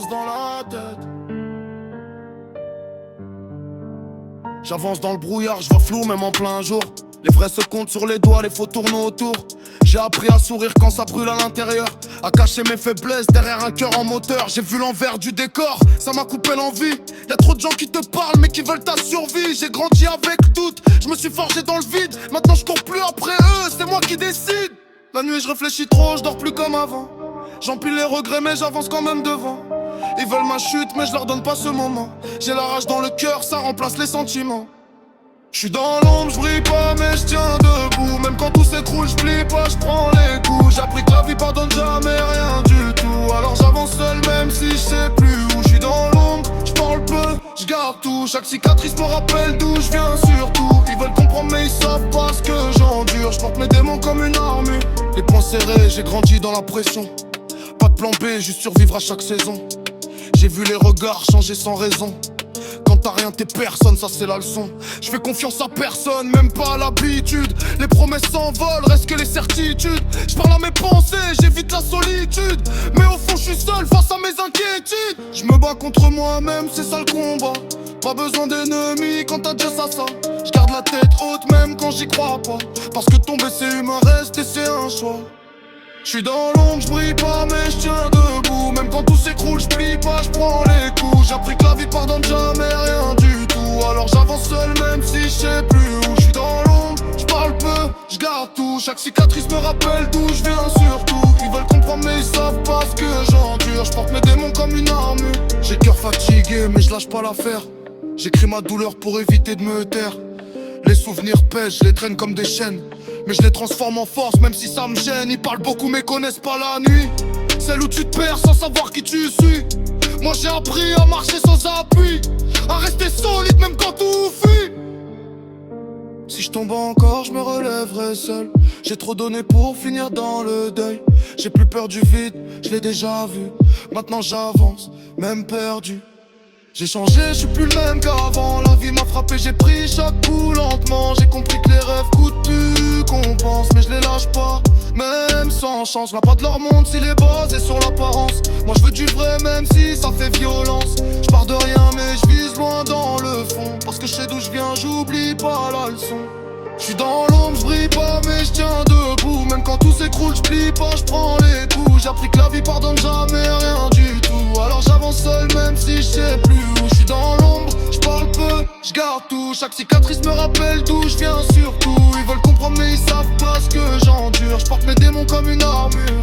passe dans la tête. J'avance dans le brouillard, je vois flou même en plein jour. Les vrais se comptent sur les doigts, les faux tournent autour. J'ai appris à sourire quand ça brûle à l'intérieur, à cacher mes faiblesses derrière un cœur en moteur. J'ai vu l'envers du décor, ça m'a coupé l'envie. Y'a trop de gens qui te parlent mais qui veulent ta survie. J'ai grandi avec doute, je me suis forgé dans le vide. Maintenant je cours plus après eux, c'est moi qui décide. La nuit je réfléchis trop, je dors plus comme avant. J'empile les regrets mais j'avance quand même devant. Ils veulent ma chute mais je leur donne pas ce moment. J'ai la rage dans le cœur, ça remplace les sentiments. J'suis dans l'ombre, j'brille pas mais j'tiens debout. Même quand tout s'écroule, j'plie pas, j'prends les coups. J'ai appris que la vie pardonne jamais rien du tout. Alors j'avance seul même si j'sais plus où. J'suis dans l'ombre, j'parle peu, j'garde tout. Chaque cicatrice me rappelle d'où j'viens surtout. Ils veulent comprendre mais ils savent pas ce que j'endure. J'porte mes démons comme une armure. Les poings serrés, j'ai grandi dans la pression. Pas de plan B, juste survivre à chaque saison. J'ai vu les regards changer sans raison. Quand t'as rien t'es personne, ça c'est la leçon. Je fais confiance à personne, même pas à l'habitude. Les promesses s'envolent, reste que les certitudes. Je parle à mes pensées, j'évite la solitude. Mais au fond je suis seul face à mes inquiétudes. Je me bats contre moi-même, c'est ça le combat. Pas besoin d'ennemis quand t'as déjà ça. Je garde la tête haute même quand j'y crois pas. Parce que tomber c'est humain, rester c'est un choix. J'suis dans l'ombre, j'brille pas mais j'tiens debout. Même quand tout s'écroule, j'plie pas, j'prends les coups. J'ai appris que la vie pardonne jamais rien du tout. Alors j'avance seul même si j'sais plus où. J'suis dans l'ombre, j'parle peu, j'garde tout. Chaque cicatrice me rappelle d'où j'viens surtout. Ils veulent comprendre mais ils savent pas ce que j'endure. J'porte mes démons comme une armure. J'ai cœur fatigué mais j'lâche pas l'affaire. J'écris ma douleur pour éviter de me taire. Les souvenirs pèsent, je les traîne comme des chaînes. Mais je les transforme en force même si ça me gêne. Ils parlent beaucoup mais connaissent pas la nuit. Celle où tu te perds sans savoir qui tu suis. Moi j'ai appris à marcher sans appui, à rester solide même quand tout fuit. Si je tombe encore je me relèverai seul. J'ai trop donné pour finir dans le deuil. J'ai plus peur du vide, je l'ai déjà vu. Maintenant j'avance, même perdu. J'ai changé, je suis plus le même qu'avant. La vie m'a frappé, j'ai pris chaque coup lentement. J'ai compris que les rêves coûtent plus qu'on pense. Mais je les lâche pas, même sans chance. Là pas de leur monde s'il est basé sur l'apparence. Moi je veux du vrai même si ça fait violence. Je pars de rien mais je vise loin dans le fond. Parce que je sais d'où je viens, j'oublie pas la leçon. J'suis dans l'ombre, j'brille pas mais j'tiens debout. Même quand tout s'écroule, j'plie pas, j'prends les coups. J'ai appris que la vie pardonne jamais rien du tout. Alors j'avance seul même si j'sais plus où. J'suis dans l'ombre, j'parle peu, j'garde tout. Chaque cicatrice me rappelle d'où j'viens surtout. Ils veulent comprendre mais ils savent pas ce que j'endure. J'porte mes démons comme une armure.